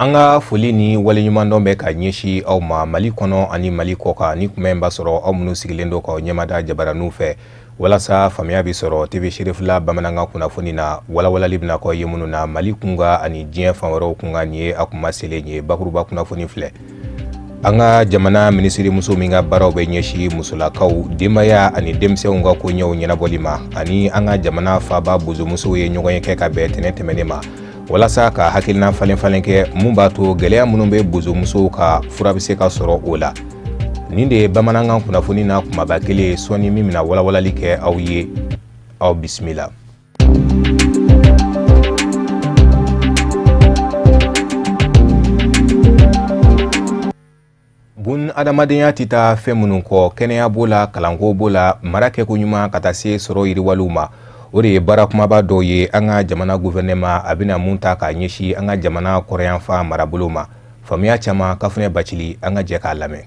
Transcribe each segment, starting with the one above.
Anga foli ni waleɲuman dɔn bɛ ka ɲɛsi aw ma Mali kɔnɔ ani Mali kɔkan ni kuma in b'a sɔrɔ aw minnu sigilen do k'aw ɲɛmada jabaraniw fɛ walasa faamuya bi sɔrɔ TV Sherifila bamanankan kunnafoni na walawalali bɛna kɔ ye minnu na Mali kunga ani diɲɛ fan wɛrɛw kunga nin ye a kuma selen ye bakuruba kunnafoni filɛ. An ka jamana minisiri muso min ka baaraw bɛ ɲɛsi musolakaw denbaya ani denmisɛnw ka koɲɛw ɲɛnabɔli ma ani an ka jamana faaba bozomusow ye ɲɔgɔn ye kɛ ka bɛn tɛnɛ tɛmɛnen ma walasa ka hakilina falen kɛ mun b'a to gɛlɛya minnu bɛ bozomusow ka fura bɛ se ka sɔrɔ o la. Nin de ye bamanankan kunnafoni na kumaba kelen sɔni min bɛna walawalali kɛ aw ye aw bisimila. Bun adamadenya tɛ taa fɛn minnu kɔ kɛnɛya b'o la kalanko b'o la mara kɛko ɲuman ka taa se sɔrɔ yiriwaliw ma. O de ye baara kumaba dɔw ye an ka jamana gouvernement a bɛna mun ta ka ɲɛsi an ka jamana kɔrɔyanfan marabolo ma. Faamuya caman Kafunɛ Bacili an ka jɛ k'a lamɛn.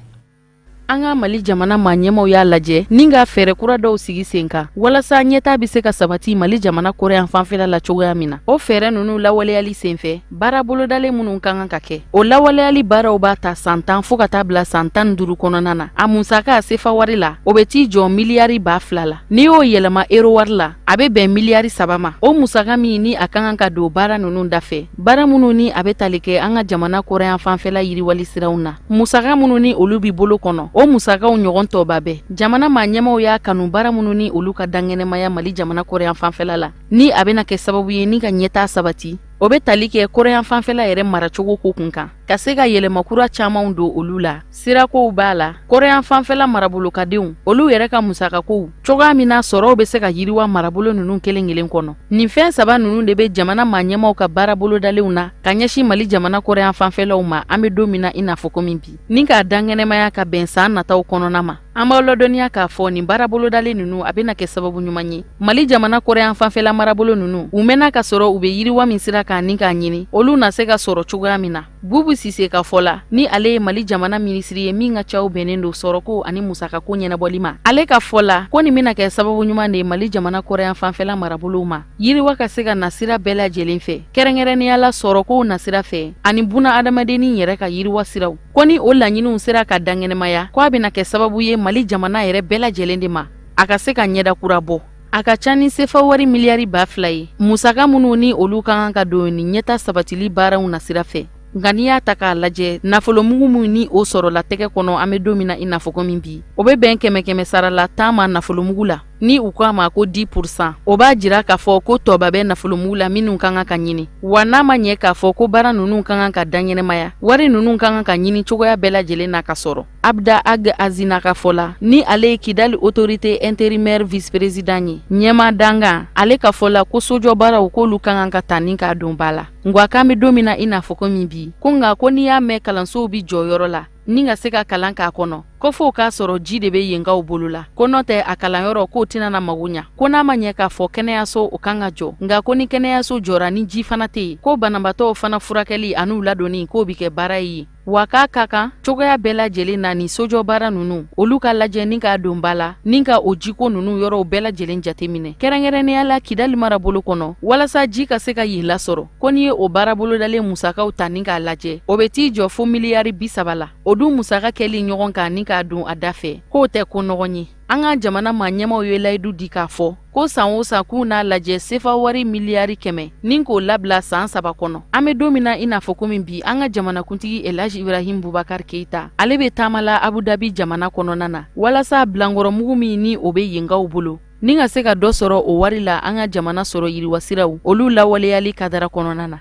An ka Mali jamana maa ɲɛmaw y'a lajɛ ni ka fɛɛrɛ kura dɔw sigi sen kan walasa ɲɛtaa bɛ se ka sabati Mali jamana kɔrɔyan fanfɛla la cogoya min na. O fɛɛrɛ ninnu lawaleyali senfɛ baara bolodalen minnu kan ka kɛ. O lawaleyali baaraw b'a ta san 10 fo ka taa bila san 15 kɔnɔna na. A musaka a sefa wari la o bɛ t'i jɔ miliyari 2,000 la. N'i y'o yɛlɛma euro wari la a bɛ bɛn miliyari 3 ma. O musaka min ni a kan ka don baara ninnu dafɛ. Baara minnu ni a bɛ tali kɛ an ka jamana kɔrɔyan fanfɛla yiriwali siraw na. Musaka minnu ni olu bi bolo kɔnɔ. O musakaw ɲɔgɔn tɔba bɛ jamana maa ɲɛmaw y'a kanu baara minnu ni olu ka dangɛnɛmaya Mali jamana kɔrɔyan fanfɛla la ni a bɛna kɛ sababu ye ni ka ɲɛtaa sabati o bɛ tali kɛ kɔrɔyan fanfɛla yɛrɛ maracogo ko kun kan ka se ka yɛlɛma kura camanw don olu la sirakow b'a la kɔrɔyan fanfɛla marabolokadenw olu yɛrɛ ka musakakow cogoya min na sɔrɔw bɛ se ka yiriwa marabolo ninnu kelen kɔnɔ nin fɛn saba ninnu de bɛ jamana maa ɲɛmaw ka baara bolodalenw na ka ɲɛsin Mali jamana kɔrɔyan fanfɛlaw ma an bɛ don min na i n'a fɔ komi bi ni ka dangɛnɛmaya ka bɛn san nataw kɔnɔna ma an b'aw ladɔnniya k'a fɔ nin baara bolodalen ninnu a bɛna kɛ sababu ɲuman ye Mali jamana kɔrɔyan fanfɛla marabolo ninnu u mɛnna ka sɔrɔ u bɛ yiriwa min sira kan ni k'a ɲini olu na se ka sɔrɔ cogoya min na Bubu Sise ka fɔ la ni ale ye Mali jamana minisiri ye min ka caw bɛnnen don sɔrɔko ani musakako ɲɛnabɔli ma ale ka fɔ la ko nin bɛna kɛ sababu ɲuman de ye Mali jamana kɔrɔyan fanfɛla marabolow ma yiriwa ka se ka na sira bɛɛ lajɛlen fɛ kɛrɛnkɛrɛnnenya la sɔrɔkow na sira fɛ ani buna adamadennin yɛrɛ ka yiriwa siraw ko ni o laɲiniw sera ka dangɛnɛmaya ko a bɛna kɛ sababu ye Mali jamana yɛrɛ bɛɛ lajɛlen de ma a ka se ka ɲɛda kura bɔ a ka ca ni sefa wari miliyari 2,000 ye musaka minnu ni olu kan ka don ni ɲɛta sabatili baaraw na sira fɛ nka n'i y'a ta k'a lajɛ nafolomugu min ni o sɔrɔla tɛgɛ kɔnɔ an bɛ don min na i n'a fɔ komi bi o bɛ bɛn 100 sara la 10 ma nafolomugu la ni u k'a ma ko 10% o b'a jira k'a fɔ ko tɔba bɛ nafolomugu la minnu kan ka ɲini wa n'a ma ɲɛ k'a fɔ ko baara ninnu kan ka daɲɛnɛmaya wari ninnu kan ka ɲini cogoya bɛɛ lajɛlen n'a ka sɔrɔ Abda Ag Azina ka fɔ la ni ale ye Kidali autorité intérimaire vice-président ye ɲɛma dangan ale ka fɔ la ko sojɔ baaraw k'olu kan ka ta ni k'a don ba la nka k'an bɛ don min na i n'a fɔ komi bi ko nka ko n'i y'a mɛn kalansow bi jɔ yɔrɔ la ni ka se ka kalan k'a kɔnɔ ko fo k'a sɔrɔ ji de bɛ yenkaw bolo la ko n'o tɛ a kalanyɔrɔ k'o tɛna na mago ɲa ko n'a ma ɲɛ k'a fɔ kɛnɛyaso o kan ka jɔ nka ko ni kɛnɛyaso jɔra ni ji fana tɛ yen ko banabaatɔw fana furakɛli an'u ladonni k'o bi kɛ baara ye wa k'a ka kan cogoya bɛɛ lajɛlen na ni sojɔ baara ninnu olu ka lajɛ ni k'a don ba la ni ka o jiko ninnu yɔrɔw bɛɛ lajɛlen jateminɛ kɛrɛnkɛrɛnnenya la Kidali marabolo kɔnɔ walasa ji ka se ka yen lasɔrɔ ko n'i ye o baara bolodalen musakaw ta ni k'a lajɛ o bɛ t'i jɔ fo miliyari 30 la o dun musaka kɛli ɲɔgɔn kan ni k'a don a da fɛ k'o tɛ ko nɔgɔn ye an ka jamana maa ɲɛmaw ye layidu di k'a fɔ ko san o san k'u n'a lajɛ sefa wari miliyari 100 ni k'o labila san 3 kɔnɔ an bɛ don min na i n'a fɔ komi bi an ka jamanakuntigi Elhaji Ibrahim Bubakar Keita ale bɛ taamala Abu Dhabi jamana kɔnɔna na walasa bilankɔrɔmugu min ni o bɛ yenkaw bolo ni ka se ka dɔ sɔrɔ o wari la an ka jamana sɔrɔ yiriwasiraw olu lawaleyali kadara kɔnɔna na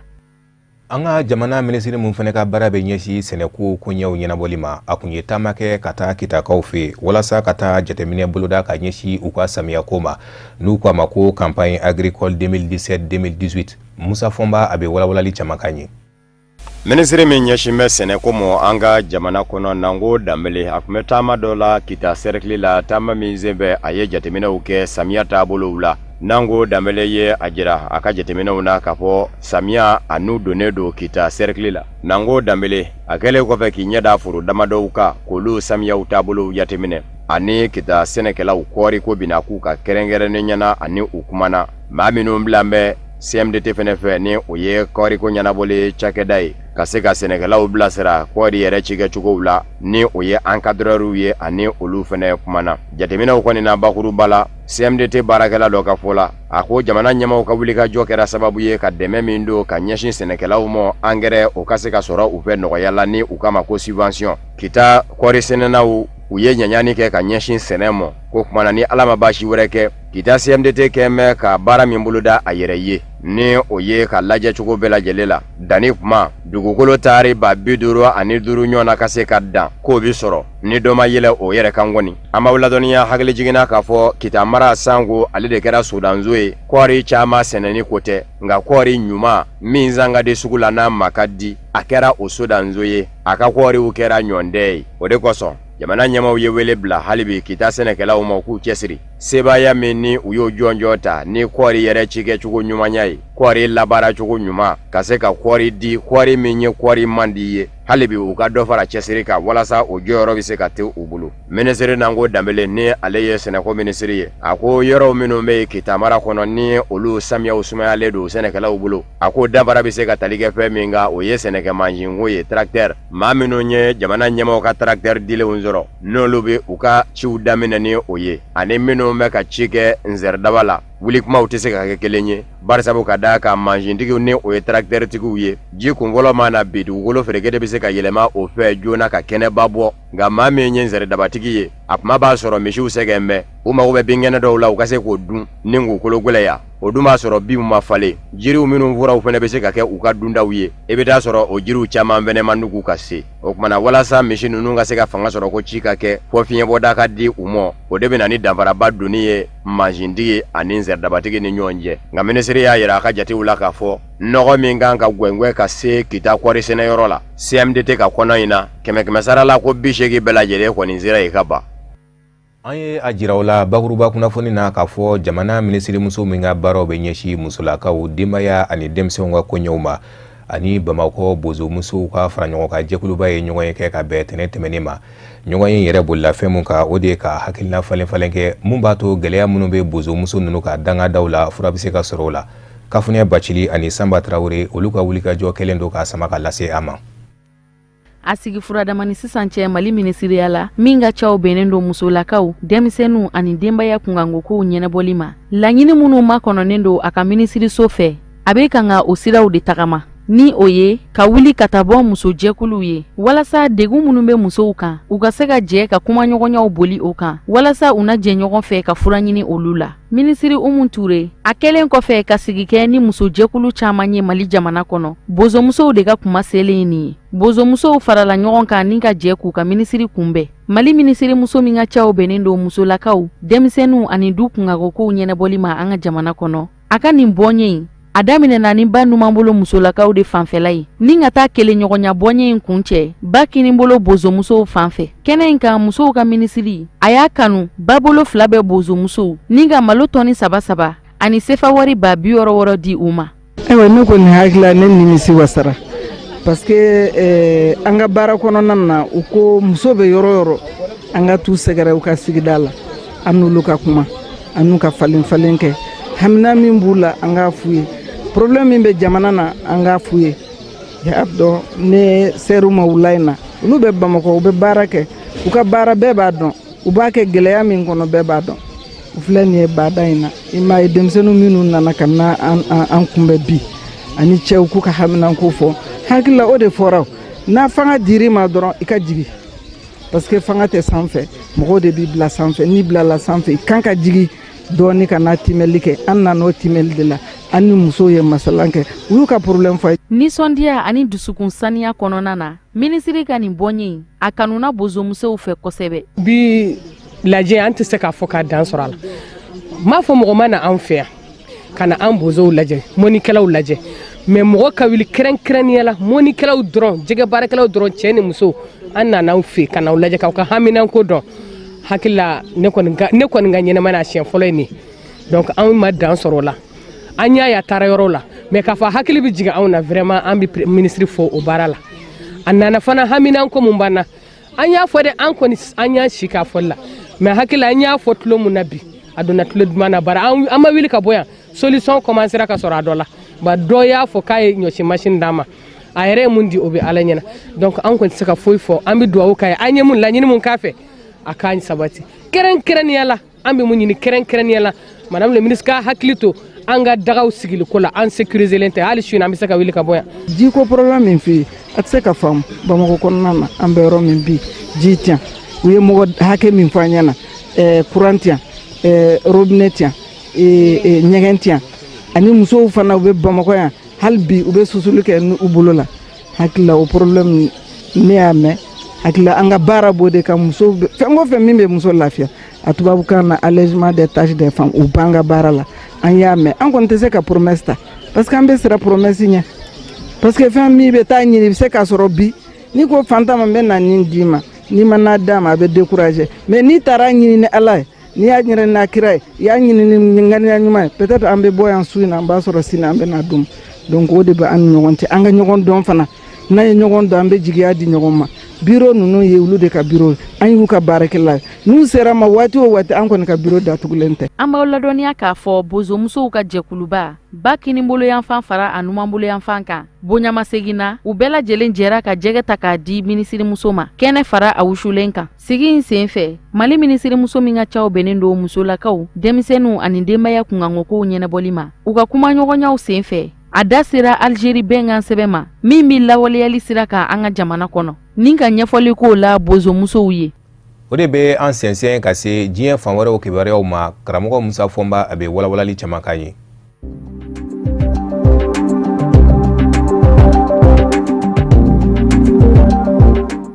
an ka jamana minisiri mun fana ka baara bɛ ɲɛsi sɛnɛko koɲɛw ɲɛnabɔli ma a kun ye taama kɛ ka taa kitakaw fɛ walasa ka taa jateminɛ boloda ka ɲɛsi u ka samiyako ma n'u k'a ma ko campagne agricole 2017-2018 Musa Fɔnba a bɛ walawalali caman kan ye minisiri min ɲɛsin bɛ sɛnɛko mɔ an ka jamana kɔnɔ Nango Dambele a kun bɛ taama dɔ la kita cercle la taama min sen bɛ a ye jateminɛw kɛ samiya taabolow la Nango Dambele ye a jira a ka jateminɛw na k'a fɔ samiya a n'u donnen don kita cercle la Nango Dambele a kɛlen kɔfɛ k'i ɲɛda foro damadɔw kan k'olu samiyaw taabolow jateminɛ ani kita sɛnɛkɛlaw kɔɔri ko bina k'u ka kɛrɛnkɛrɛnnen ɲɛna ani u kumana maa minnu bila bɛ CMDT fɛnɛ fɛ ni o ye kɔɔriko ɲɛnabɔli cakɛda ye ka se ka sɛnɛkɛlaw bilasira kɔɔri yɛrɛ cikɛcogow la ni o ye encadreur ye ani olu fɛnɛ kumana. Jateminɛw kɔni na bakuruba la CMDT baarakɛla dɔ ka fɔ la a ko jamana ɲɛmaw ka wulikajɔ kɛra sababu ye ka dɛmɛ min don ka ɲɛsin sɛnɛkɛlaw ma angɛrɛ o ka se ka sɔrɔ u fɛ nɔgɔya la ni u kama ko subvention. Kita kɔɔri sɛnɛnaw u ye ɲaɲani kɛ ka ɲɛsin sɛnɛ ma ko kumana ni Ala ma baasi wɛrɛ kɛ kita CMDT kɛmɛ ka baara min boloda a yɛrɛ ye ni o ye ka lajɛ cogo bɛɛ lajɛlen la. Danni kuma dugukolo taari 55 ɲɔgɔnna ka se ka dan k'o bi sɔrɔ ni dɔ ma yɛlɛ o yɛrɛ kan kɔni. An b'aw ladɔnniya hakili jiginna k'a fɔ kita mara sango ale de kɛra sodanzo ye kɔɔri caman sɛnɛni ko tɛ nka kɔɔri ɲuman min zanga de sugu la n'a ma ka di a kɛra o sodanzo ye a ka kɔɔriw kɛra ɲɔndɛ ye. O de kosɔn jamana ɲɛmaw ye wele bila halibi kita sɛnɛkɛlaw ma k'u cɛsiri sebaaya min ni u y'o jɔnjɔ ta ni kɔɔri yɛrɛ cikɛcogo ɲumanya ye kɔɔri labaara cogo ɲuman ka se ka kɔɔri di kɔɔri min ye kɔɔri man di ye halibi u ka dɔ fara cɛsiri kan walasa o jɔyɔrɔ bɛ se ka te u bolo. Minisiri Nango Dambele ni ale ye sɛnɛko minisiri ye a ko yɔrɔw minnu bɛ kita mara kɔnɔ ni olu samiyaw sumayalen don sɛnɛkɛlaw bolo a ko dabara bɛ se ka tali kɛ fɛn min kan o ye sɛnɛkɛ mansinko ye tracteur maa minnu ye jamana ɲɛmaw ka tracteur dilenw sɔrɔ n'olu bɛ u ka ciw daminɛ ni o ye ani minnu bɛ ka ci kɛ nzɛridaba la wuli kumaw tɛ se ka kɛ kelen ye barisabu ka da ka mansintigiw ni o ye tracteur tigiw ye ji kunfɔlɔ mana bi dugukolo ferekete bɛ se ka yɛlɛma o fɛ joona ka kɛnɛba bɔ nka maa min ye nzɛridabatigi ye a kuma b'a sɔrɔ misiw sɛgɛn bɛ u mago bɛ binkɛnɛ dɔw la u ka se k'o dun ni dugukolo gɛlɛya o dun b'a sɔrɔ binw ma falen jiriw minnu fɔraw fɛnɛ bɛ se ka kɛ u ka dundaw ye i bɛ taa sɔrɔ o jiriw caman fɛnɛ man nugu ka se o kumana walasa misi ninnu ka se ka fanga sɔrɔ ko ci ka kɛ fɔ fiɲɛbɔda ka di u ma o de bɛ na ni danfaraba donni ye mansintigi ani nzɛridabatigi ni ɲɔgɔn cɛ nka minisiri y'a yira a ka jatew la k'a fɔ nɔgɔ min kan ka gwɛngwɛ ka se kita kɔɔri sɛnɛyɔrɔ la CMDT ka kɔnɔ in na 100 sara la ko 80 bɛɛ lajɛlen kɔni sera i ka ban. An ye a jiraw la bakuruba kunnafoni na k'a fɔ jamana minisiri muso min ka baaraw bɛ ɲɛsin musolakaw denbaya ani denmisɛnw ka koɲɛw ma ani Bamakɔ bozo musow ka fara ɲɔgɔn kan jɛkuluba ye ɲɔgɔn ye kɛ ka bɛn tɛnɛ tɛmɛnen ma ɲɔgɔn ye yɛrɛ bolila fɛn mun kan o de ye ka hakilina falen kɛ mun b'a to gɛlɛya minnu bɛ bozo muso ninnu ka dangadaw la fura bɛ se ka sɔrɔ o la. Kafunɛ Bacili ani Samba Traoré olu ka wulikajɔ kɛlen don ka sama ka lase a ma. A sigi furadamani sisan cɛ Mali minisiriya la min ka caw bɛnnen don musolakaw denmisɛnninw ani denbaya kunkankokow ɲɛnɛbɔli ma laɲini minnu makɔnɔnen don a ka minisiriso fɛ a bɛ kan ka o siraw de tagama ni o ye ka wuli ka taa bɔ musojɛkuluw ye walasa degun minnu bɛ musow kan u ka se ka jɛ ka kuma ɲɔgɔnyaw boli o kan walasa u na jɛ ɲɔgɔn fɛ ka fura ɲini olu la. Minisiri Umu Ture a kɛlen kɔfɛ ka sigi kɛ ni musojɛkulu caman ye Mali jamana kɔnɔ bozomusow de ka kuma selen nin ye bozomusow farala ɲɔgɔn kan ni ka jɛ k'u ka minisiri kunbɛn Mali minisiri muso min ka caw bɛnnen don musolakaw denmisɛnninw ani du kunkankokow ɲɛnɛbɔli ma an ka jamana kɔnɔ a ka nin bɔɲɛ in a daminɛna ni ba numan bolo musolakaw de fanfɛla ye ni ka taa kelen ɲɔgɔnya bɔɲɛ in kun cɛ ba kinin bolo bozomusow fanfɛ kɛnɛ in kan musow ka minisiri a y'a kanu ba bolo 2 bɛ bozomusow ni ka malo tɔni 3 ani sefa wari 60 di u ma. Ayiwa ne kɔni hakila ne nimisi wasara parce que an ka baara kɔnɔna na u ko muso bɛ yɔrɔ yɔrɔ an ka t'u sɛgɛrɛ u ka sigida la an n'olu ka kuma an n'u ka falen kɛ hamina min b'u la an k'a f'u ye problème min bɛ jamana na an k'a f'u ye y'a dɔn ne seru ma wula in na olu bɛ Bamakɔ u bɛ baara kɛ u ka baara bɛɛ b'a dɔn u b'a kɛ gɛlɛya min kɔnɔ bɛɛ b'a dɔn u filɛ nin ye baada in na i m'a ye denmisɛnninw minnu nana ka na an kunbɛ bi ani cɛw k'u ka haminanko fɔ hakilila o de fɔra n'a fanga dir'i ma dɔrɔn i ka jigi parce que fanga tɛ sanfɛ mɔgɔw de b'i bila sanfɛ n'i bilala sanfɛ i kan ka jigi dɔɔni ka na timɛli kɛ an nan'o timɛli de la an ni musow ye masalan kɛ u y'u ka problème fɔ. Nisɔndiya ani dusukun saniya kɔnɔna na minisiri ka nin bɔɲɛ a kanuna bozomusow fɛ kosɛbɛ. Bi lajɛ an tɛ se k'a fɔ k'a dan sɔrɔ a la m'a fɔ mɔgɔ ma na an fɛ yan ka na an bozow lajɛ mɔnikɛlaw lajɛ mais mɔgɔ ka wuli kɛrɛnkɛrɛnnenya la mɔnikɛlaw dɔrɔn jɛgɛ baarakɛlaw dɔrɔn cɛ ni muso an nan'aw fɛ ka n'aw lajɛ k'aw ka haminanko dɔn hakilila ne kɔni ka ɲɛnɛma na siɲɛ fɔlɔ ye nin donc an ma dan sɔrɔ o la an y'a ye a taara yɔrɔ la mais k'a fɔ hakili bɛ jigin anw na vraiment an bɛ minisiri fɔ o baara la a nana fana haminanko mun b'an na an y'a fɔ dɛ an kɔni an y'an si k'a fɔli la mais hakili an y'a fɔ tulo mun na bi a donna tulo duman na bara an ma wuli ka bɔ yan solution commencera ka sɔrɔ a dɔ la ba dɔ y'a fɔ k'a ye ɲɔsi machine d'a ma a yɛrɛ mun di o bɛ ala ɲɛna donc an kɔni tɛ se ka foyi fɔ an bɛ duwawu k'a ye an ye mun laɲini mun k'a fɛ a k'a sabati kɛrɛnkɛrɛnnenya la an bɛ mun ɲini kɛrɛnkɛrɛnnenya la madame le ministre k'a hakili to an ka dagaw sigili ko la an sécuriser tɛ hali sini an bɛ se ka wuli ka bɔ yan. jiko problème min fɛ yen a tɛ se ka faamu Bamakɔ kɔnɔna na an bɛ yɔrɔ min bi ji tɛ yan u ye mɔgɔ hakɛ min fɔ an ɲɛna courant tɛ yan robinet tɛ yan ɲɛgɛn tɛ yan ani musow fana u bɛ Bamakɔ yan hali bi u bɛ susuli kɛ u bolo la hakilila o problème ne y'a mɛn hakilila an ka baara b'o de kan musow fɛn o fɛn min bɛ muso lafiya a tubabukan na allègement des tâches des femmes u b'an ka baara la an y'a mɛn an kɔni tɛ se ka promesse ta parce que an bɛ sira promesse ɲɛ parce que fɛn min bɛ taa ɲini i bɛ se k'a sɔrɔ bi n'i ko fantan ma n bɛ na nin d'i ma n'i ma n'a d'a ma a bɛ décourager mais n'i taara ɲini ni ala ye n'i y'a ɲini n'a kira ye i y'a ɲini ni ŋaniya ɲuman ye peut-être an bɛ bɔ yan su in na an b'a sɔrɔ sini an bɛ na dun donc o de bɛ an ni ɲɔgɔn cɛ an ka ɲɔgɔn dɔn fana n'an ye ɲɔgɔn dɔn an bɛ jigiya di ɲɔgɔn ma bureau ninnu ye olu de ka bureau an y'u ka baarakɛla ye n'u sera ma waati o waati an kɔni ka bureau datugulen tɛ. An b'aw ladɔnniya k'a fɔ bozomusow ka jɛkuluba ba kinibolo yanfan fara a numanbolo yanfan kan bonyamasegin na u bɛɛ lajɛlen jɛra ka jɛgɛ ta k'a di minisirimuso ma kɛnɛ fara a wusulen kan. Sigi in sen fɛ Mali minisirimuso min ka caw bɛnnen don musolakaw denmisɛnninw ani denbaya kunkankokow ɲɛnabɔli ma u ka kumaɲɔgɔnyaw sen fɛ a da sera Algérie bɛnkan sɛbɛn ma min bɛ lawaleyali sira kan an ka jamana kɔnɔ nin ka ɲɛfɔli k'o la bozomusow ye. O de bɛ an sɛnsɛn ka se diɲɛ fan wɛrɛw kibaruyaw ma karamɔgɔ Musa Fɔnba a bɛ walawalali caman k'an ye.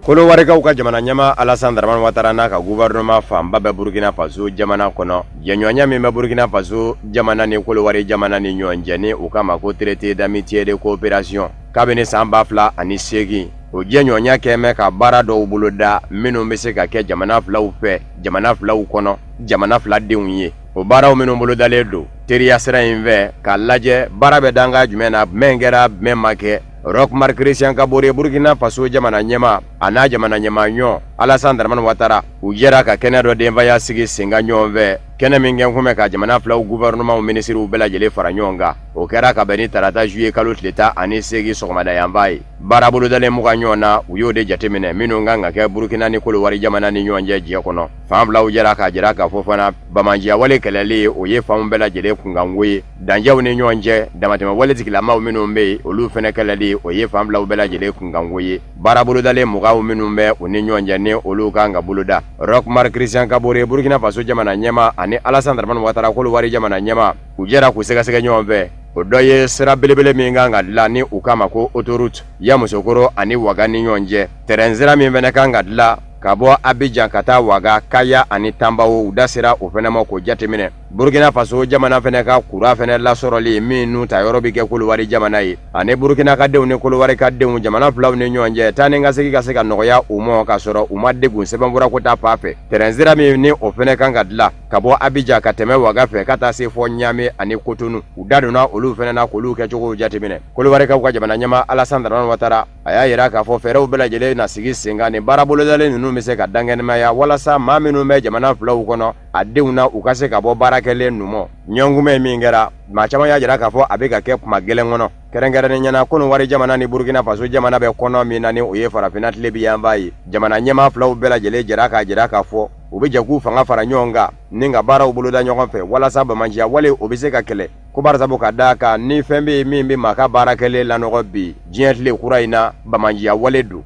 Kolowarikaw ka jamana ɲɛma Alassane Dramane Ouattara n'a ka gouvernement fanba bɛ Burkina Faso jamana kɔnɔ jɛɲɔgɔnya min bɛ Burkina Faso jamana ni Kolowari jamana ni ɲɔgɔn cɛ ni u k'a ma ko traité d'amitié de coopération kabini san 2008 o jɛɲɔgɔnya kɛmɛ ka baara dɔw boloda minnu bɛ se ka kɛ jamana filaw fɛ jamana filaw kɔnɔ jamana fila denw ye o baaraw minnu bolodalen don teriya sira in fɛ k'a lajɛ baara bɛ danga jumɛn na jumɛn kɛra jumɛn ma kɛ Roch-Marc Christian Kabore Burkina Faso jamana ɲɛma a n'a jamana ɲɛmaɲɔ Alassane Dramane Ouattara u jɛra ka kɛnɛ dɔ denbaya sigi senga ɲɔgɔn fɛ kɛnɛ min kɛ kun bɛ ka jamana filaw gouvernement ministres bɛɛ lajɛlen fara ɲɔgɔn kan o kɛra ka bɛn ni tarata juillet kalo tile 18 sɔgɔmada yanfan ye baara bolodalen mugan ɲɔgɔn na u y'o de jateminɛ minnu kan ka kɛ Burkina ni Kolowari jamana ni ɲɔgɔn cɛ diɲɛ kɔnɔ fan filaw jɛra ka jira k'a fɔ fana bamanjiya wale kɛlɛli o ye fanw bɛɛ lajɛlen kunkanko ye danjɛw ni ɲɔgɔn cɛ damatɛmɛ wale tigilamaw minnu bɛ yen olu fɛnɛ kɛlɛli o ye fan filaw bɛɛ lajɛlen kunkanko ye baara bolodalen mugaw minnu bɛ u ni ɲɔgɔn cɛ ni olu kan ka boloda Roch-Marc Christian Kabore Burkina Faso jamana ɲɛma ani Alassane Dramane Ouattara Kolowari jamana ɲɛma u jɛra k'u sɛgɛsɛgɛ ɲɔgɔn fɛ o dɔ ye sira belebele min kan ka dilan ni u k'a ma ko autoroute ya Musokoro ani Waga ni ɲɔgɔn cɛ terrain sira min fɛnɛ kan ka dilan ka bɔ Abidjan ka taa Waga Kaya ani Tambawo u da sera o fɛnɛ ma k'o jateminɛ Burkina Faso jamana fɛnɛ ka kura fɛnɛ lasɔrɔli min n'u ta yɔrɔ bi kɛ Kolowari jamana ye ani Burkina ka denw ni Kolowari ka denw jamana filaw ni ɲɔgɔn cɛ taa ni ka segin ka se ka nɔgɔya u ma ka sɔrɔ u ma degun sɛbɛnfura ko ta fan fɛ terrain sira min ni o fɛnɛ kan ka dilan ka bɔ Abidjan ka tɛmɛ Waga fɛ ka taa se fɔ Niamey ani Cotonou u da donna olu fɛnɛ na k'olu kɛcogow jateminɛ Kolowarikaw ka jamana ɲɛma Alassane Dramane Ouattara a y'a yira k'a fɔ fɛɛrɛw bɛɛ lajɛlen na sigi sen kan ni baara bolodalen ninnu bɛ se ka dankɛnɛmaya walasa maa minnu bɛ jamana filaw kɔnɔ a denw na u ka se ka bɔ baarakɛlen numɔ ɲɔngumɛ min kɛra maa caman y'a jira k'a fɔ a bɛ ka kɛ kuma gɛlɛn kɔnɔ kɛrɛnkɛrɛnnen ɲɛna Kolowari jamana ni Burkina Faso jamana bɛ kɔnɔ min na ni o ye farafinna tile bi yanfan ye jamana ɲɛma filaw bɛɛ lajɛlen jɛra k'a fɔ u bɛ jɛ k'u fanga fara ɲɔgɔn kan ni ka baaraw boloda ɲɔgɔn fɛ walasa bamanjiya wale o bɛ se ka kɛlɛ ko barisabu ka d'a kan ni fɛn bɛ yen min bɛ maa ka baarakɛlen lanɔgɔ bi diɲɛ tile kura in na bamanjiya wale don.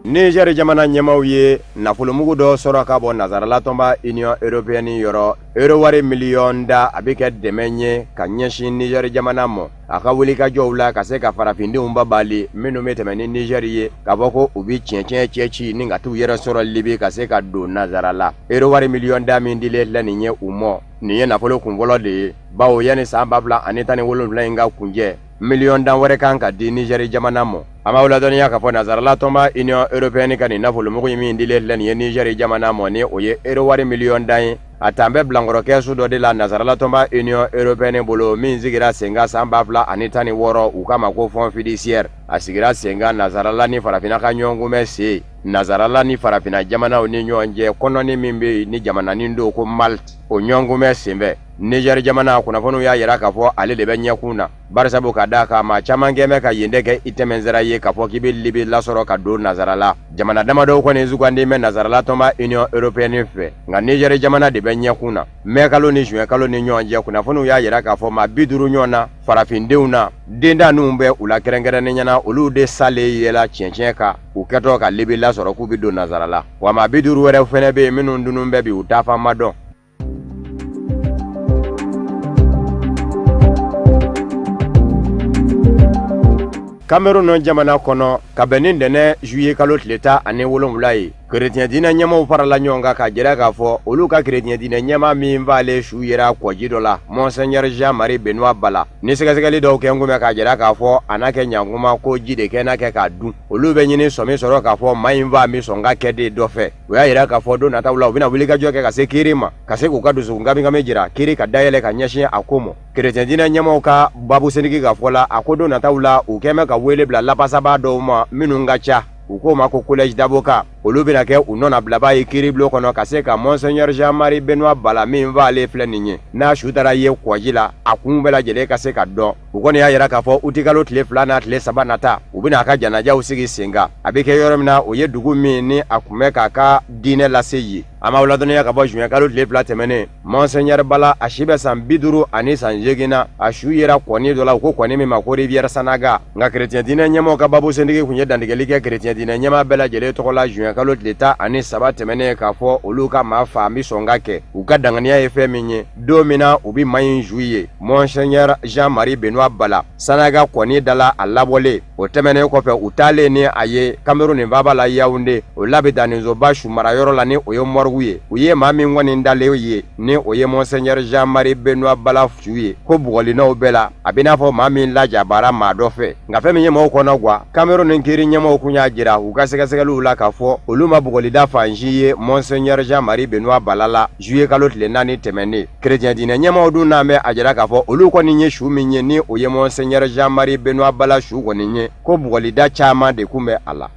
Niger jamana ɲɛmaw ye nafolomugu dɔ sɔrɔ ka bɔ nazarala tɔnba Union Européenne yɔrɔ euro wari miliyɔn da a bɛ kɛ dɛmɛ ye ka ɲɛsin Niger jamana ma a ka wulikajɔw la ka se ka farafindenw babali minnu bɛ tɛmɛ ni Niger ye ka bɔ ko u bɛ tiɲɛ cɛ ci ni ka t'u yɛrɛ sɔrɔ Libi ka se ka don nazarala euro wari miliyɔn da min dilen filɛ nin ye u ma nin ye nafolo kunfɔlɔ de ye bawo yanni san 2017 in ka kunjɛ miliyɔn dan wɛrɛ kan ka di Niger jamana ma a ma ladɔnniya k'a fɔ nazarala tɔnba Union Européenne ka nin nafolomugu min dilen filɛ nin ye Niger jamana ma ni o ye euro wari miliyɔn dan ye a tan bɛ bilankɔrɔ kɛsu dɔ de la nazarala tɔnba Union Européenne bolo min sigira sen kan san 2016 u k'a ma ko fond fiduciaire a sigira sen kan nazarala ni farafinna ka ɲɔgɔnkunbɛ sen nazarala ni farafina jamanaw ni ɲɔgɔn cɛ kɔnɔni min bɛ ni jamananin do ko Malte o ɲɔgɔnkunbɛ senfɛ Niger jamana kunnafoniw y'a yira k'a fɔ ale de bɛ ɲɛkun na barisabu ka d'a kan maa caman kɛmɛ ka yen kɛ i tɛmɛnsira ye k'a fɔ k'i bɛ Libi lasɔrɔ ka don nazarala jamana damadɔw kɔni sugandi bɛ nazarala tɔnba Union Européenne fɛ nka Niger jamana de bɛ ɲɛkun na mai kalo ni juin kalo ni ɲɔgɔn cɛ kunnafoniw y'a yira k'a fɔ maa 50 ɲɔgɔn na farafindenw na dendaninw bɛ u la kɛrɛnkɛrɛnnen ɲɛna olu de salen yɛla tiɲɛtiɲɛ kan u kɛtɔ ka Libi lasɔrɔ k'u bɛ don nazarala wa maa 50 wɛrɛ fɛnɛ bɛ yen minnu dunun bɛ bi u tafan ma dɔn. Cameroun jamana kɔnɔ ka bɛn ni ntɛnɛn juillet kalo tile 17 ye chrétien diinɛ ɲɛmaw farala ɲɔgɔn kan ka jira k'a fɔ olu ka chrétien diinɛ ɲɛma min b'ale su yera kɔji dɔ la Monseigneur Jean-Marie Benoît Bala ni sɛgɛsɛgɛli dɔw kɛ ngumɛ ka jira k'a fɔ a n'a kɛ ɲankuma ko ji de kɛ n'a kɛ k'a dun olu bɛ ɲini sɔmi sɔrɔ k'a fɔ maa in va min sɔn ka kɛ de dɔ fɛ o y'a yira k'a fɔ don nataw la u bɛna wuli ka jɔ kɛ ka se kiri ma ka se k'u ka dusukun kabinkabi jira kiri ka dayɛlɛ ka ɲɛsin a ko ma chrétien diinɛ ɲɛmaw ka babu senigi ka fɔ la a ko don nataw la u kɛmɛ ka wele bila lapasaba dɔw ma minnu ka ca u ko ma ko collège d'avocat olu bɛna kɛ u nɔna bilaba ye kiribulon kɔnɔ ka se ka Monseigneur Jean-Marie Benoît Bala min f'ale filɛ nin ye n'a su taara ye kɔji la a kun bɛɛ lajɛlen ka se ka dɔn u kɔni y'a yira k'a fɔ utikalo tile 2 n'a tile 3 nata u bɛna a ka janajaw sigi sen kan a bɛ kɛ yɔrɔ min na o ye dugu min ni a kun bɛ k'a ka diinɛ lase yen an b'aw ladɔnniya ka bɔ juin kalo tile 2 tɛmɛnen Monseigneur Bala a si bɛ san 58 na a su yera kɔni dɔ la u ko kɔni min ma ko Rivière Sanaga nka chrétien diinɛ ɲɛmaw ka babu sentigi kun ye dantigɛli kɛ chrétien diinɛ ɲɛma bɛɛ lajɛlen tɔgɔ la juin kalo tile 13 tɛmɛnen k'a fɔ olu ka maa fa mi sɔn ka kɛ u ka danganiya ye fɛn min ye don min na u bɛ maa in ju ye Monseigneur Jean-Marie Benoît Bala Sanaga kɔni dala a labɔlen o tɛmɛnen kɔfɛ u taalen ni a ye Cameroun nin baba la Yaoundé o labɛn danizoba su marayɔrɔ la ni o ye morgue ye u ye maa min kɔni dalen ye ni o ye Monseigneur Jean-Marie Benoît Bala su ye ko bugɔlinaw bɛɛ la a bɛ n'a fɔ maa min lajabara maa dɔ fɛ nka fɛn min ye maaw kɔnɔ guwa Cameroun nin kiri ɲɛmaw kun y'a jira u ka sɛgɛsɛgɛliw la k'a fɔ olu ma bugɔlida fansi ye Monseigneur Jean-Marie Benoît Bala la juillet kalo tile 4 tɛmɛnen chrétien diinɛ ɲɛmaw dun n'a mɛn a jira k'a fɔ olu kɔni ye su min ye ni o ye Monseigneur Jean-Marie Benoît Bala su kɔni ye ko bugɔlida caman de kun bɛ a la.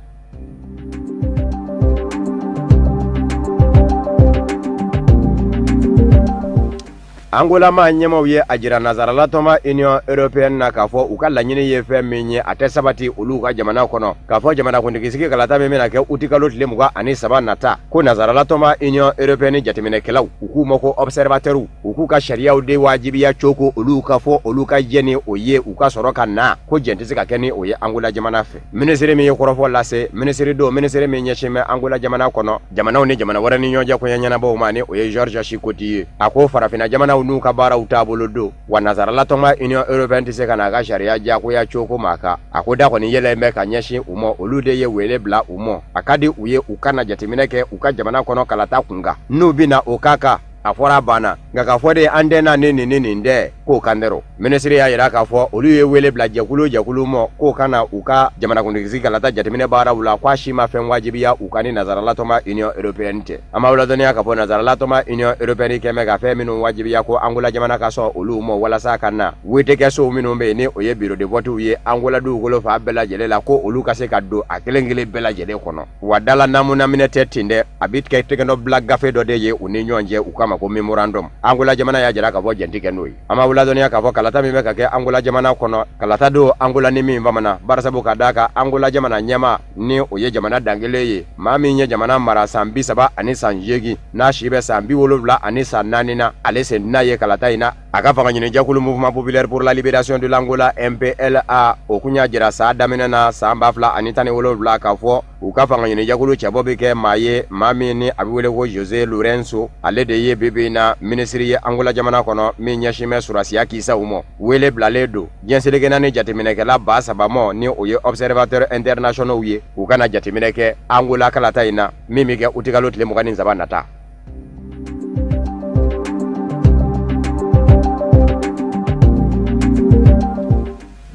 Angolama ɲɛmaw ye a jira nazarala tɔnba Union Européenne na k'a fɔ u ka laɲini ye fɛn min ye a tɛ sabati olu ka jamana kɔnɔ k'a fɔ jamanakuntigisigi kalata min bɛna kɛ uti kalo tile 23 nata ko nazarala tɔnba Union Européenne jateminɛkɛlaw u k'u ma ko observateurs u k'u ka sariyaw de wajibiya cogo olu ka fɔ olu ka jɛ ni o ye u ka sɔrɔ ka na ko jɛn tɛ se ka kɛ ni o ye Angola jamana fɛ ministre min ye kɔrɔfɔ lase ministre min ɲɛsin bɛ Angola jamana kɔnɔ jamanaw ni jamana wɛrɛ ni ɲɔgɔn cɛ kɔɲɛ ɲɛnabɔw ma ni o ye Georges Chikoti ye a ko farafina jamana n'u ka baaraw taabolo don wa nazarala tɔnba Union Européenne tɛ se ka n'a ka sariya diyagoya cogo ma kan a ko da kɔni yɛlɛn bɛ ka ɲɛsin u ma olu de ye wele bila u ma a ka di u ye u kana jateminɛ kɛ u ka jamana kɔnɔ kalata kun kan n'u bɛna o k'a kan a fɔra banna nka k'a fɔ de an tɛ na ni nin dɛ k'o kan dɛrɛ ministre y'a yira k'a fɔ olu ye wele bila jɛkulu ma k'o kana u ka jamanakuntigi kalata jateminɛ baaraw la k'a si ma fɛn wajibiya u ka ni nazarala tɔnba Union Européenne tɛ an b'aw ladɔnniya k'a fɔ nazarala tɔnba Union Européenne kɛmɛ ka fɛn minnu wajibiya ko Angola jamana ka sɔn olu ma walasa ka na wetekɛsow minnu bɛ yen ni o ye bureau de vote ye Angola dugukolo fa bɛɛ lajɛlen la ko olu ka se ka don a kelen kelen bɛɛ lajɛlen kɔnɔ wa dala namunamina tɛ ten dɛ a bɛ kɛ tɛgɛ dɔ bila gafe dɔ de ye u ni ɲɔgɔn cɛ u kama ko memorandum Angola jamana y'a jira k'a fɔ jɛnti kɛ n'o ye an b'aw ladɔnniya k'a fɔ kalata min bɛ ka kɛ Angola jamana kɔnɔ kalata don Angola ni min bamana barisabu ka d'a kan Angola jamana ɲɛma ni o ye jamana dangelen ye maa min ye jamana mara san 30 ani san 8 n'a si bɛ san 70 ani san 4 na ale sen n'a ye kalata in na a ka fanga ɲini jɛkulu Mouvement Populaire pour la Libération de l'Angola MPLA o kun y'a jira san daminɛ na san 2017 k'a fɔ u ka fanga ɲini jɛkulu cɛbɔ bɛ kɛ maa ye maa min ni a bɛ wele ko José Lourenço ale de ye bibi na ministre ye Angola jamana kɔnɔ min ɲɛsin bɛ surasiya kisaw ma wele bilalen don diɲɛseleke naani jateminɛkɛla 3,000 ma ni o ye observateurs internationaux ye u kana jateminɛ kɛ Angola kalata in na min bɛ kɛ utikalo tile 23 nata.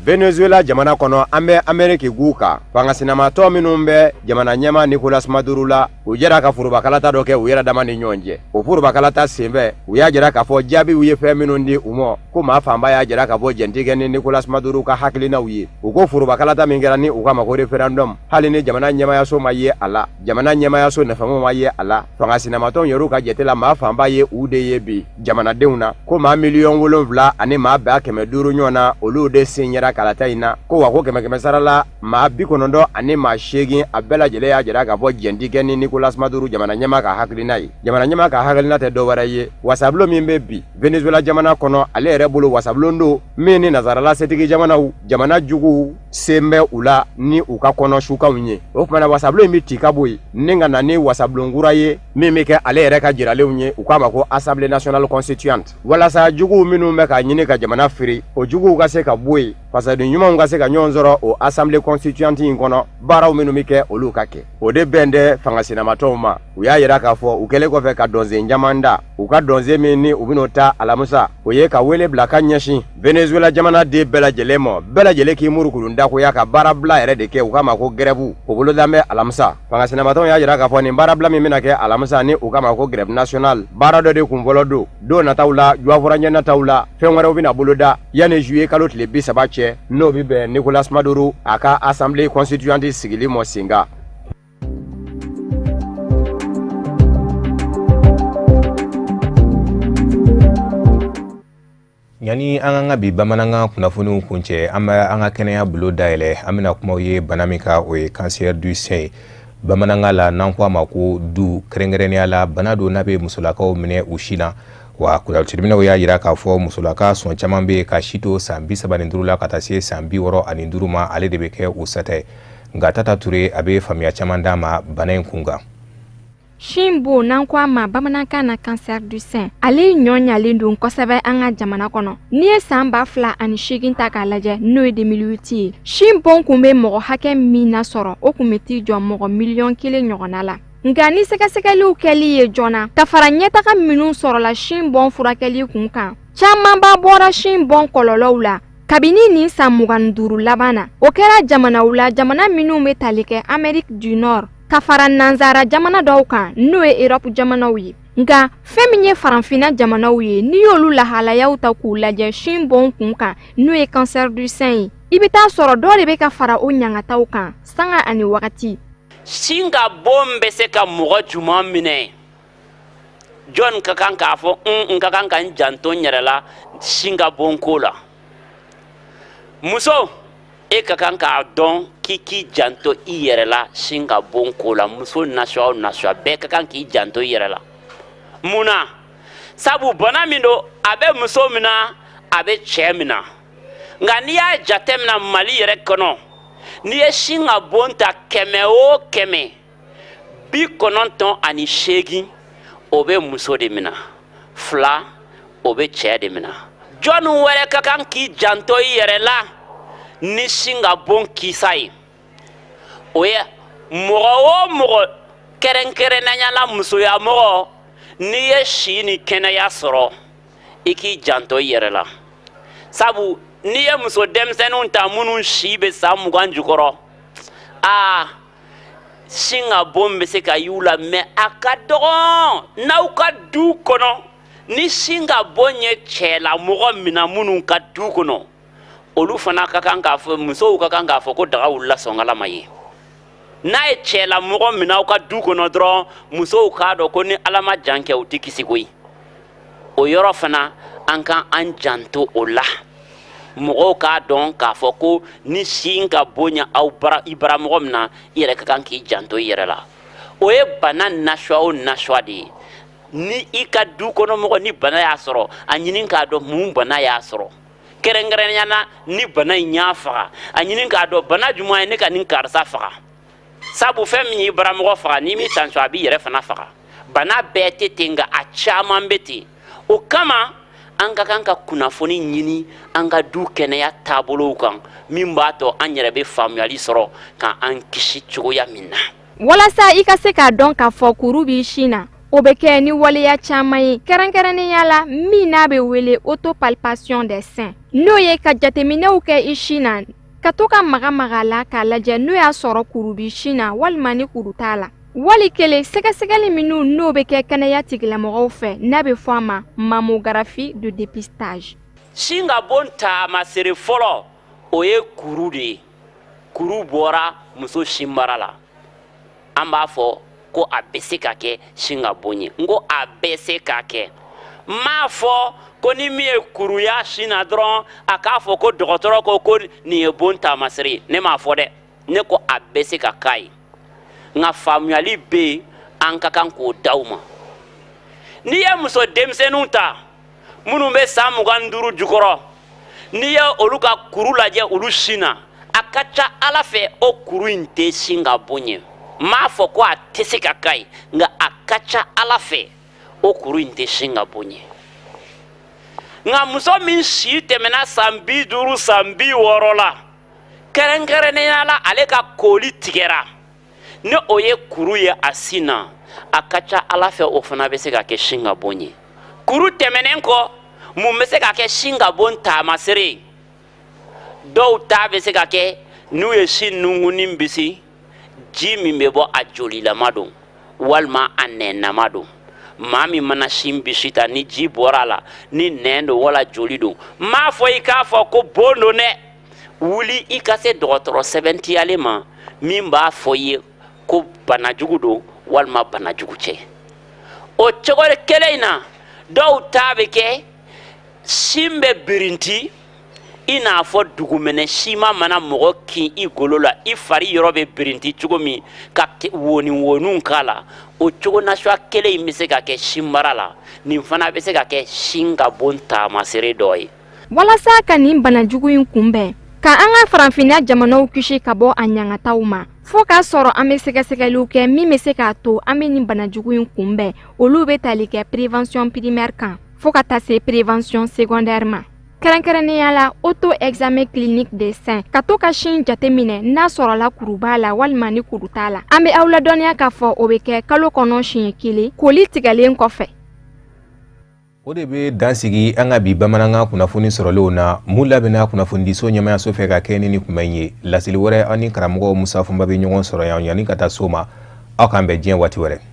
Venezuela jamana kono ambe Ameriki guka fanga sinamato minumbe jamana nyema Nicolas Maduro la ujera ka furuba kalata doke uyera damani nyonje o furuba kalata sembe uyajera ka fo jabi uye fe minundi umo kuma famba ya jera ka fo jentige ni Nicolas Maduro ka hakilina uye uko furuba kalata mingerani ukama ko referendum halini jamana nyema ya so maye ala jamana nyema ya so nafamo maye ala fanga sinamato yoru ka jetela ma famba ye ude ye bi jamana deuna kuma million wolonvla ani ma ba keme duru nyona olu de sinyera kalata ina ko wa ko keme sarala ma bi konondo ani ma shegin abela jele ya jera ka fo jendige ni Nicolas Maduro jamana nyema ka hakilina yi jamana nyema ka hakilina te do waraye wasablo mimbe bi Venezuela jamana kono ale rebulu wasablo ndo mini nazarala setigi jamana jugu sembe ula ni uka kono shuka unye okuma wasablo mi tikaboy ninga nani wasablo nguraye mimike ale reka jirale unye ukama ko Assemblée nationale constituante wala sa jugu minu meka nyine ka jamana firi o jugu ka se ka boy parce que nyuma nga se ka nyonzoro o Assemblée constituante inkono baraw minu mike olukake o de bende fanga sinamatoma uya yera ka fo ukele ko fe ka donze njamanda uka donze mini ubinota alamusa oye ka wele blaka nyashi Venezuela jamana de bela jele ki murukulu ndako ya ka barabla ere de ke ukama ko grebu pobolo dame alamusa fanga sinamaton ya yera ka fo ni barabla mi minake alamusa ni ukama ko greve national barado de kumvolodo do na tawla juavuranya na tawla fenware ubina boloda yane juillet kalot le bisabache no bibe Nicolas Maduro aka Assemblée constituante sigili mosinga Yani anga bi bamananga kunafunu kunche ama anga kenya bulo daile amina kuma ye banamika o cancer du sein bamananga la nankwa mako du krengereni ala banado nabe musulaka o mine ushina wa kula chidimina ya yira ka fo musulaka son chamambe ka shito sambi sabanindurula katase sambi woro aninduruma ale debeke usate ngatata ture abe famia chamandama banayin kunga Shimbo nankwa ma bamananka na cancer du sein ale nyonya lindun kosebe anga jamana kono nie samba fla ani shigin takalaje no 2008 Shimbo kumbe mo hake mina soro okumeti jo mo million kile nyogona la ngani seka lu keli ye jona kafaranyeta ka minun soro la Shimbo furakeli kunka chama ba bora Shimbo kololowla kabini ni samuganduru labana okera jamana wula jamana minu metalike Amerique du Nord kafara nanzara jamana dawka noe Europe jamana wi nga feminye faranfina jamana wi ni yolu la halaya uta ku laje Shimbo kunka noe cancer du sein ibita soro dole be ka fara o nyanga tawka sanga ani wakati singa bombe se ka mogo juma mine John kakanka fo kakanka njanto nyerela singa bonkola muso e kakanka don kiki janto iyerela singa bonkola muso naswa be kakanki janto iyerela muna sabu bana mindo abe muso mina abe chemina ngani ya jatemna mali yere kono ni e singa bonta keme o keme bi kononton ani shegi obe muso de mina fla obe che de mina John were kakanki janto iyerela ni singa bon kisai oye mogo keren nanya la muso ya mogo ni ye shini kena ya soro iki janto yerela sabu ni ye muso demsenun ta munun shibe samugan jukoro singa bon be se ka yula me akadogon nauka du kono ni singa bonye chela mogo mina munun ka du kono olu fana ka kan ka fo muso ka kan ka fo ko daga wulla songala mayi na e chela mogo mina ka du kono dro muso ka do ko ni alama janke o tikisi koyi o yoro fana an kan an janto ola mogo ka don ka fo ko ni singa bonya au bara ibara mogo mina yere ka kan ki janto yere la o e bana nashwa o nashwa di ni ika du kono mogo ni bana ya soro anyinin ka do mun bana ya soro kerengerenya ni bana nya faga anyinin ka do bana juma ne ka nin karsa faga sabu femi ibara mogo faga ni mi tanso abi yere fana faga bana bete tinga a chama mbeti o kama anga kanka kunafoni nyini anga du kene ya tabolo kan mimbato anyere be family soro kan an kishi choya minna wala sa ika se ka don ka fokuru bi shina o bɛ kɛ ni waleya caman ye kɛrɛnkɛrɛnnenya la min n'a bɛ wele autopalpation des seins n'o ye ka jateminɛw kɛ i sin na ka to ka maga la k'a lajɛ n'o y'a sɔrɔ kuru b'i sin na walima ni kuru t'a la wali kelen sɛgɛsɛgɛli minnu n'o bɛ kɛ kɛnɛya tigilamɔgɔw fɛ n'a bɛ fɔ a ma mammographie de dépistage. Sin ka bon taamasere fɔlɔ o ye kuru de ye. Kuru bɔra muso sinbara la an b'a fɔ ko a bɛ se ka kɛ sin ka bon ye n ko a bɛ se ka kɛ m'a fɔ ko ni min ye kuru y'a sin na dɔrɔn a k'a fɔ ko dɔgɔtɔrɔ ko nin ye bon taamasere ye ne m'a fɔ dɛ ne ko a bɛ se ka k'a ye nka faamuyali bɛ yen an ka kan k'o d'aw ma n'i ye muso denmisɛnninw ta minnu bɛ san 25 jukɔrɔ n'i ye olu ka kuru lajɛ olu sin na a ka ca ala fɛ o kuru in tɛ sin ka bon ye m'a fɔ ko a tɛ se ka k'a ye nka a ka ca ala fɛ o kuru in tɛ sin ka bon ye nka muso min si tɛmɛna san 50 san 60 la kɛrɛnkɛrɛnnenya la ale ka kooli tigɛra ni o ye kuru ye a sin na a ka ca ala fɛ o fana bɛ se ka kɛ sin ka bon ye kuru tɛmɛnen kɔ mun bɛ se ka kɛ sin ka bon taamasere ye dɔw ta bɛ se ka kɛ n'u ye sin nunkunni bisi ji min bɛ bɔ a jolilama don walima a nɛnnama don maa min mana sin bisi ta ni ji bɔra a la ni nɛn don wala joli don m'a fɔ i k'a fɔ ko bon don dɛ wuli i ka se dɔgɔtɔrɔ sɛbɛntiyalen ma min b'a fɔ i ye ko banajugu don walima banajugu cɛ o cogo kelen in na dɔw ta bɛ kɛ sin bɛ birinti i n'a fɔ dugumɛnɛ siman mana mɔgɔ kin i golo la i fari yɔrɔ bɛ birinti cogo min ka woninwoninw k'a la o cogo nasuya kelen in bɛ se ka kɛ sinbara la nin fana bɛ se ka kɛ sin ka bon taamasere dɔ ye walasa ka nin banajugu in kunbɛn ka an ka farafinna jamanaw kisi ka bɔ a ɲangataw ma fo k'a sɔrɔ an bɛ sɛgɛsɛgɛliw kɛ min bɛ se k'a to an bɛ nin banajugu in kunbɛn olu bɛ tali kɛ prévention primaire kan fo ka taa se prévention secondaire ma kɛrɛnkɛrɛnnenya la auto examen clinique des seins ka to ka sin jateminɛ n'a sɔrɔla kuru b'a la walima ni kuru t'a la an bɛ aw ladɔnniya k'a fɔ o bɛ kɛ kalo kɔnɔ siɲɛ 1 koli tigɛlen kɔfɛ. O de bɛ dansigi an ka bi bamanankan kunnafoni sɔrɔlenw na mun labɛnna kunnafonidiso ɲɛmaayaso fɛ ka kɛ ni kunbɛn ye laseli wɛrɛ an ni karamɔgɔ Musa Funba bɛ ɲɔgɔn sɔrɔ yan yanni ka taa so ma aw k'an bɛn diɲɛ waati wɛrɛ.